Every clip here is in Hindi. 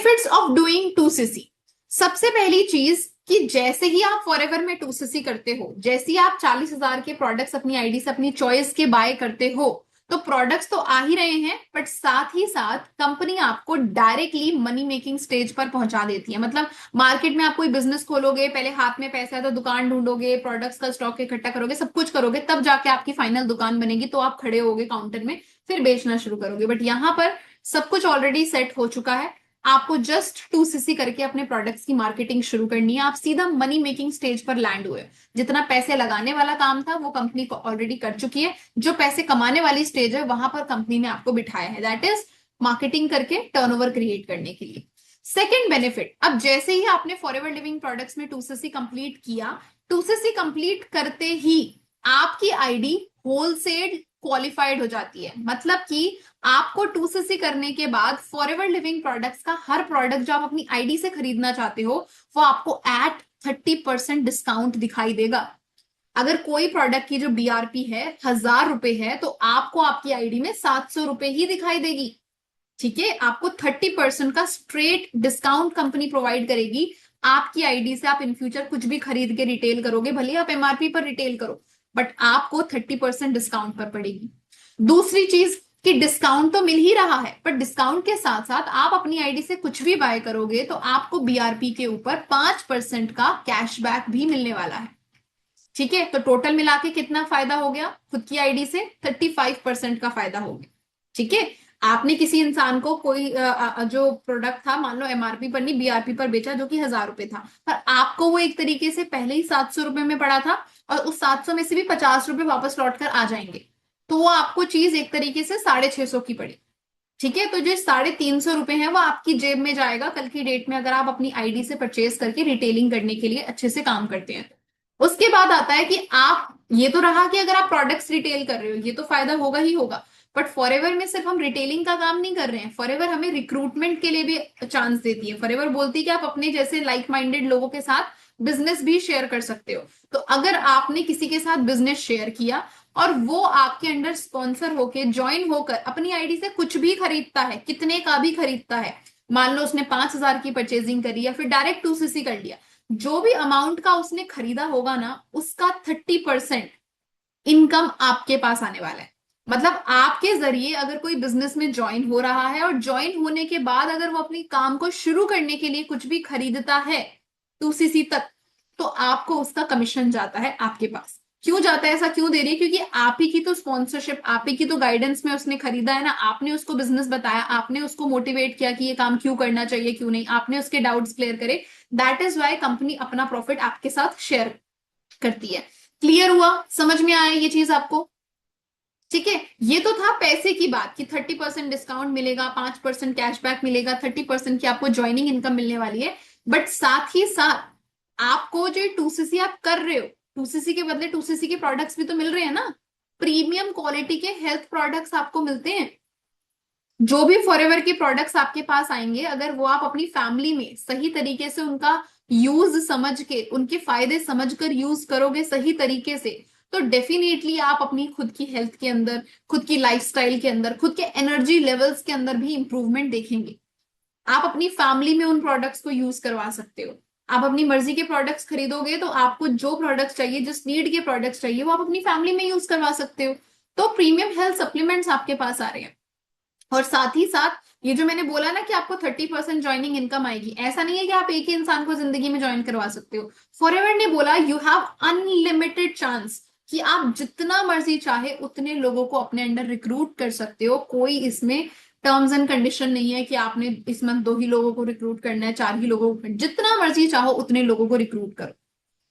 Benefits of doing 2cc। सबसे पहली चीज कि जैसे ही आप फॉरएवर में 2cc करते हो, जैसे ही आप 40,000 के प्रोडक्ट्स अपनी आईडी से अपनी चॉइस के बाय करते हो, तो प्रोडक्ट्स तो आ ही रहे हैं, बट साथ ही साथ कंपनी आपको डायरेक्टली मनी मेकिंग स्टेज पर पहुंचा देती है। मतलब मार्केट में आप कोई बिजनेस खोलोगे, पहले हाथ में पैसा है तो दुकान ढूंढोगे, प्रोडक्ट्स का स्टॉक इकट्ठा करोगे, सब कुछ करोगे, तब जाके आपकी फाइनल दुकान बनेगी, तो आप खड़े होगे काउंटर में, फिर बेचना शुरू करोगे। बट यहाँ पर सब कुछ ऑलरेडी सेट हो चुका है। आपको जस्ट 2cc करके अपने प्रोडक्ट्स की मार्केटिंग शुरू करनी है। आप सीधा मनी मेकिंग स्टेज पर लैंड हुए। जितना पैसे लगाने वाला काम था वो कंपनी को ऑलरेडी कर चुकी है, जो पैसे कमाने वाली स्टेज है वहां पर कंपनी ने आपको बिठाया है, दैट इज मार्केटिंग करके टर्नओवर क्रिएट करने के लिए। सेकेंड बेनिफिट, अब जैसे ही आपने फॉरएवर लिविंग प्रोडक्ट्स में 2cc कंप्लीट किया, 2cc कंप्लीट करते ही आपकी आईडी होलसेल क्वालिफाइड हो जाती है। मतलब कि आपको 2cc करने के बाद फॉरएवर लिविंग प्रोडक्ट्स का हर प्रोडक्ट जो आप अपनी आईडी से खरीदना चाहते हो वो आपको एट 30% डिस्काउंट दिखाई देगा। अगर कोई प्रोडक्ट की जो बीआरपी है 1,000 रुपए है, तो आपको आपकी आईडी में 700 रुपए ही दिखाई देगी। ठीक है, आपको 30% का स्ट्रेट डिस्काउंट कंपनी प्रोवाइड करेगी। आपकी आईडी से आप इन फ्यूचर कुछ भी खरीद के रिटेल करोगे, भले आप एमआरपी पर रिटेल करो, बट आपको 30% डिस्काउंट पर पड़ेगी। दूसरी चीज कि डिस्काउंट तो मिल ही रहा है, पर डिस्काउंट के साथ साथ आप अपनी आईडी से कुछ भी बाय करोगे तो आपको बीआरपी के ऊपर 5% का कैशबैक भी मिलने वाला है। ठीक है, तो टोटल मिला के कितना फायदा हो गया? खुद की आईडी से 35% का फायदा हो गया। ठीक है, आपने किसी इंसान को कोई जो प्रोडक्ट था, मान लो एमआरपी पर नहीं बीआरपी पर बेचा, जो कि 1,000 रुपए था, पर आपको वो एक तरीके से पहले ही 700 रुपए में पड़ा था, और उस 700 में से भी 50 रुपए वापस लौट कर आ जाएंगे, तो वो आपको चीज एक तरीके से 650 की पड़ी। ठीक है, तो जो 350 रुपए है वो आपकी जेब में जाएगा कल की डेट में, अगर आप अपनी आईडी से परचेज करके रिटेलिंग करने के लिए अच्छे से काम करते हैं। उसके बाद आता है कि आप, ये तो रहा कि अगर आप प्रोडक्ट्स रिटेल कर रहे हो, ये तो फायदा होगा ही होगा, बट फॉरएवर में सिर्फ हम रिटेलिंग का काम नहीं कर रहे हैं। फॉरएवर हमें रिक्रूटमेंट के लिए भी चांस देती है। फॉरएवर बोलती है कि आप अपने जैसे लाइक माइंडेड लोगों के साथ बिजनेस भी शेयर कर सकते हो। तो अगर आपने किसी के साथ बिजनेस शेयर किया और वो आपके अंडर स्पॉन्सर होके ज्वाइन होकर अपनी आईडी से कुछ भी खरीदता है, कितने का भी खरीदता है, मान लो उसने 5,000 की परचेजिंग करी या फिर डायरेक्ट 2cc कर लिया, जो भी अमाउंट का उसने खरीदा होगा ना, उसका 30% इनकम आपके पास आने वाला है। मतलब आपके जरिए अगर कोई बिजनेस में ज्वाइन हो रहा है और ज्वाइन होने के बाद अगर वो अपनी काम को शुरू करने के लिए कुछ भी खरीदता है 2cc तक, तो आपको उसका कमीशन जाता है आपके पास। क्यों जाता है, ऐसा क्यों दे रही है? क्योंकि आप ही की तो स्पॉन्सरशिप, आप ही की तो गाइडेंस में उसने खरीदा है ना। आपने उसको बिजनेस बताया, आपने उसको मोटिवेट किया कि ये काम क्यों करना चाहिए, क्यों नहीं, आपने उसके डाउट्स क्लियर करे। दैट इज वाई कंपनी अपना प्रॉफिट आपके साथ शेयर करती है। क्लियर हुआ? समझ में आया ये चीज आपको? ठीक है, ये तो था पैसे की बात कि 30% डिस्काउंट मिलेगा, 5% कैशबैक मिलेगा, 30% की आपको ज्वाइनिंग इनकम मिलने वाली है। बट साथ ही साथ आपको जो 2cc आप कर रहे हो, 2cc के बदले 2cc के प्रोडक्ट्स भी तो मिल रहे हैं ना। प्रीमियम क्वालिटी के हेल्थ प्रोडक्ट्स आपको मिलते हैं। जो भी फॉरएवर के प्रोडक्ट्स आपके पास आएंगे, अगर वो आप अपनी फैमिली में सही तरीके से उनका यूज समझ के, उनके फायदे समझकर यूज करोगे सही तरीके से, तो डेफिनेटली आप अपनी खुद की हेल्थ के अंदर, खुद की लाइफस्टाइल के अंदर, खुद के एनर्जी लेवल्स के अंदर भी इंप्रूवमेंट देखेंगे। आप अपनी फैमिली में उन प्रोडक्ट्स को यूज करवा सकते हो। आप अपनी मर्जी के प्रोडक्ट्स खरीदोगे तो आपको जो प्रोडक्ट्स चाहिए, जिस नीड के प्रोडक्ट्स चाहिए, वो आप अपनी फैमिली में यूज करवा सकते हो। तो प्रीमियम हेल्थ सप्लीमेंट्स आपके पास आ रहे हैं। और साथ ही साथ ये जो मैंने बोला ना कि आपको 30% ज्वाइनिंग इनकम आएगी, ऐसा नहीं है कि आप एक ही इंसान को जिंदगी में ज्वाइन करवा सकते हो। फॉरएवर ने बोला यू हैव अनलिमिटेड चांस कि आप जितना मर्जी चाहे उतने लोगों को अपने अंडर रिक्रूट कर सकते हो। कोई इसमें टर्म्स एंड कंडीशन नहीं है कि आपने इस मंथ 2 ही लोगों को रिक्रूट करना है, 4 ही लोगों को, जितना मर्जी चाहो उतने लोगों को रिक्रूट करो।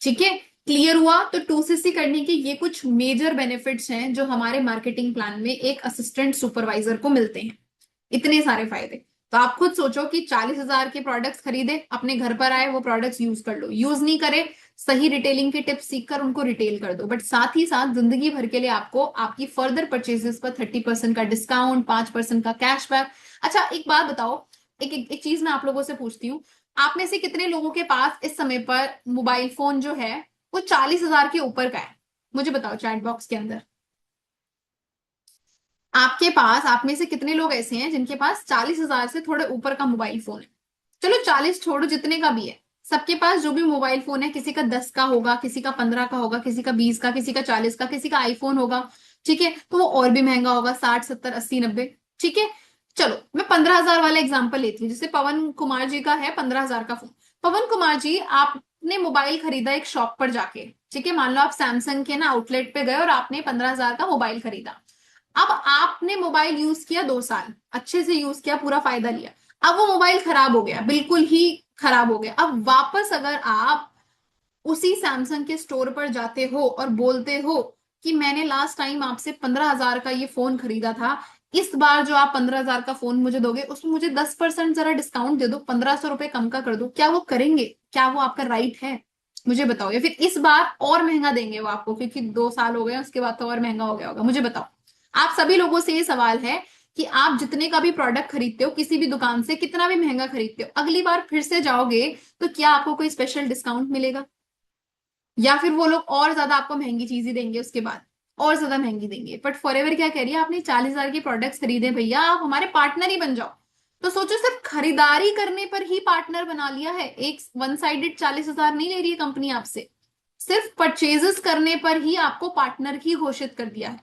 ठीक है, क्लियर हुआ? तो 2cc करने के ये कुछ मेजर बेनिफिट्स हैं जो हमारे मार्केटिंग प्लान में एक असिस्टेंट सुपरवाइजर को मिलते हैं। इतने सारे फायदे। तो आप खुद सोचो कि 40,000 के प्रोडक्ट्स खरीदे, अपने घर पर आए, वो प्रोडक्ट्स यूज कर लो, यूज नहीं करे, सही रिटेलिंग के टिप्स सीखकर उनको रिटेल कर दो, बट साथ ही साथ जिंदगी भर के लिए आपको आपकी फर्दर परचेजेस पर 30% का डिस्काउंट, 5% का कैशबैक। अच्छा एक बात बताओ, एक चीज मैं आप लोगों से पूछती हूँ, आप में से कितने लोगों के पास इस समय पर मोबाइल फोन जो है वो 40,000 के ऊपर का है? मुझे बताओ चैट बॉक्स के अंदर। आपके पास, आप में से कितने लोग ऐसे हैं जिनके पास 40,000 से थोड़े ऊपर का मोबाइल फोन है? चलो 40 छोड़ो, जितने का भी है, सबके पास जो भी मोबाइल फोन है, किसी का 10 का होगा, किसी का 15 का होगा, किसी का 20 का, किसी का 40 का, किसी का आईफोन होगा, ठीक है, तो वो और भी महंगा होगा, 60 70 80 90, ठीक है। चलो मैं 15,000 वाला एग्जाम्पल लेती हूँ, जैसे पवन कुमार जी का है 15,000 का फोन। पवन कुमार जी, आपने मोबाइल खरीदा एक शॉप पर जाके, ठीक है, मान लो आप सैमसंग के ना आउटलेट पे गए और आपने 15,000 का मोबाइल खरीदा। अब आपने मोबाइल यूज किया 2 साल, अच्छे से यूज किया, पूरा फायदा लिया। अब वो मोबाइल खराब हो गया, बिल्कुल ही खराब हो गया। अब वापस अगर आप उसी सैमसंग के स्टोर पर जाते हो और बोलते हो कि मैंने लास्ट टाइम आपसे 15,000 का ये फोन खरीदा था, इस बार जो आप 15,000 का फोन मुझे दोगे उसमें मुझे 10% जरा डिस्काउंट दे दो, 1,500 रुपए कम का कर दो, क्या वो करेंगे? क्या वो आपका राइट है? मुझे बताओ। या फिर इस बार और महंगा देंगे वो आपको, क्योंकि 2 साल हो गए, उसके बाद तो और महंगा हो गया होगा, मुझे बताओ। आप सभी लोगों से ये सवाल है कि आप जितने का भी प्रोडक्ट खरीदते हो किसी भी दुकान से, कितना भी महंगा खरीदते हो, अगली बार फिर से जाओगे तो क्या आपको कोई स्पेशल डिस्काउंट मिलेगा? या फिर वो लोग और ज्यादा आपको महंगी चीजें देंगे, उसके बाद और ज्यादा महंगी देंगे। बट फॉरएवर क्या कह रही है, आपने 40,000 के प्रोडक्ट्स खरीदे भैया, आप हमारे पार्टनर ही बन जाओ। तो सोचो, सिर्फ खरीदारी करने पर ही पार्टनर बना लिया है, एक वन साइडेड 40,000 नहीं ले रही है कंपनी आपसे, सिर्फ परचेजेस करने पर ही आपको पार्टनर ही घोषित कर दिया है।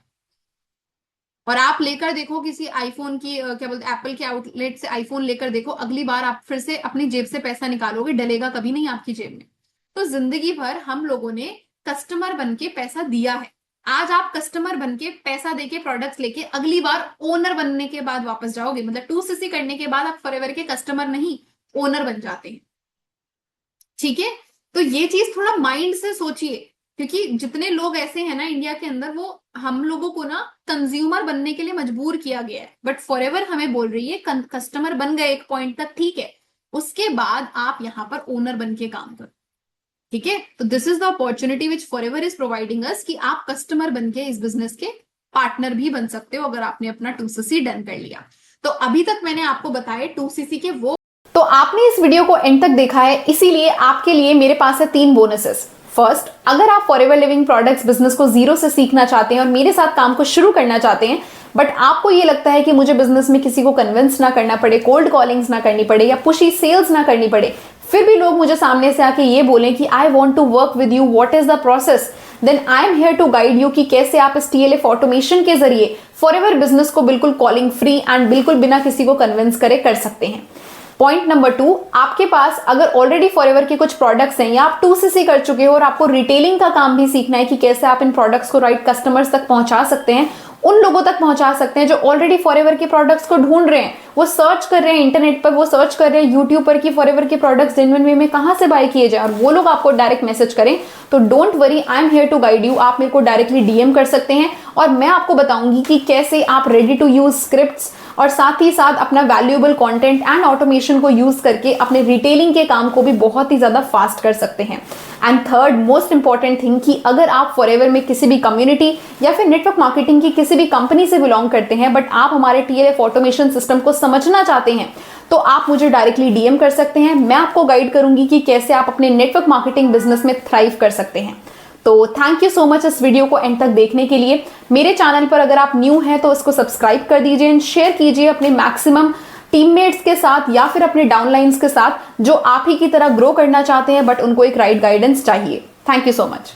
और आप लेकर देखो किसी आईफोन की क्या बोलते एप्पल के आउटलेट से आईफोन लेकर देखो, अगली बार आप फिर से अपनी जेब से पैसा निकालोगे, डलेगा कभी नहीं आपकी जेब में। तो जिंदगी भर हम लोगों ने कस्टमर बन के पैसा दिया है, आज आप कस्टमर बन के पैसा देके प्रोडक्ट्स लेके अगली बार ओनर बनने के बाद वापस जाओगे, मतलब 2cc करने के बाद आप फॉरएवर के कस्टमर नहीं ओनर बन जाते हैं, ठीक है। तो ये चीज थोड़ा माइंड से सोचिए, क्योंकि जितने लोग ऐसे हैं ना इंडिया के अंदर, वो हम लोगों को ना कंज्यूमर बनने के लिए मजबूर किया गया है। बट फॉरएवर हमें बोल रही है कस्टमर बन गए एक पॉइंट तक, ठीक है, उसके बाद आप यहाँ पर ओनर बन के काम करो, ठीक है। तो this is the opportunity which forever is providing us, कि आप कस्टमर बन के इस बिजनेस के पार्टनर भी बन सकते हो अगर आपने अपना 2cc डन कर लिया। तो अभी तक मैंने आपको बताए 2cc के वो। तो आपने इस वीडियो को एंड तक देखा है, इसीलिए आपके लिए मेरे पास है 3 बोनसेस। फर्स्ट, अगर आप फॉरएवर लिविंग प्रोडक्ट्स बिजनेस को जीरो से सीखना चाहते हैं और मेरे साथ काम को शुरू करना चाहते हैं, बट आपको ये लगता है कि मुझे बिजनेस में किसी को कन्विंस ना करना पड़े, कोल्ड कॉलिंग्स ना करनी पड़े या पुशी सेल्स ना करनी पड़े, फिर भी लोग मुझे सामने से आके ये बोलें कि I want to work with you, what is the process, then I am here to guide you कि कैसे आप इस TLF ऑटोमेशन के जरिए फॉरएवर बिजनेस को बिल्कुल कॉलिंग फ्री एंड बिल्कुल बिना किसी को कन्विंस करे कर सकते हैं। पॉइंट नंबर 2, आपके पास अगर ऑलरेडी फॉरएवर के कुछ प्रोडक्ट्स हैं या आप 2cc कर चुके हो और आपको रिटेलिंग का काम भी सीखना है कि कैसे आप इन प्रोडक्ट्स को राइट कस्टमर्स तक पहुंचा सकते हैं, उन लोगों तक पहुंचा सकते हैं जो ऑलरेडी फॉरएवर के प्रोडक्ट्स को ढूंढ रहे हैं, वो सर्च कर रहे हैं इंटरनेट पर, वो सर्च कर रहे हैं यूट्यूब पर कि फॉरएवर के प्रोडक्ट्स जेन्युइन वे में कहां से बाय किए जाए, और वो लोग आपको डायरेक्ट मैसेज करें, तो don't worry, I am here to guide you. आप मेरे को डायरेक्टली DM कर सकते हैं और मैं आपको बताऊंगी कि कैसे आप रेडी टू यूज स्क्रिप्ट्स और साथ ही साथ अपना वैल्यूएबल कंटेंट एंड ऑटोमेशन को यूज करके अपने रिटेलिंग के काम को भी बहुत ही ज्यादा फास्ट कर सकते हैं। And third most important thing, कि अगर आप फॉरएवर में किसी भी कम्युनिटी या फिर नेटवर्क मार्केटिंग की किसी भी कंपनी से बिलोंग करते हैं, बट आप हमारे TLF ऑटोमेशन सिस्टम को समझना चाहते हैं, तो आप मुझे डायरेक्टली DM कर सकते हैं। मैं आपको गाइड करूंगी कि कैसे आप अपने नेटवर्क मार्केटिंग बिजनेस में थ्राइव कर सकते हैं। तो थैंक यू सो मच इस वीडियो को एंड तक देखने के लिए। मेरे चैनल पर अगर आप न्यू हैं तो इसको सब्सक्राइब कर दीजिए एंड शेयर कीजिए अपने मैक्सिमम टीममेट्स के साथ या फिर अपने डाउनलाइंस के साथ, जो आप ही की तरह ग्रो करना चाहते हैं बट उनको एक राइट गाइडेंस चाहिए। Thank you so much.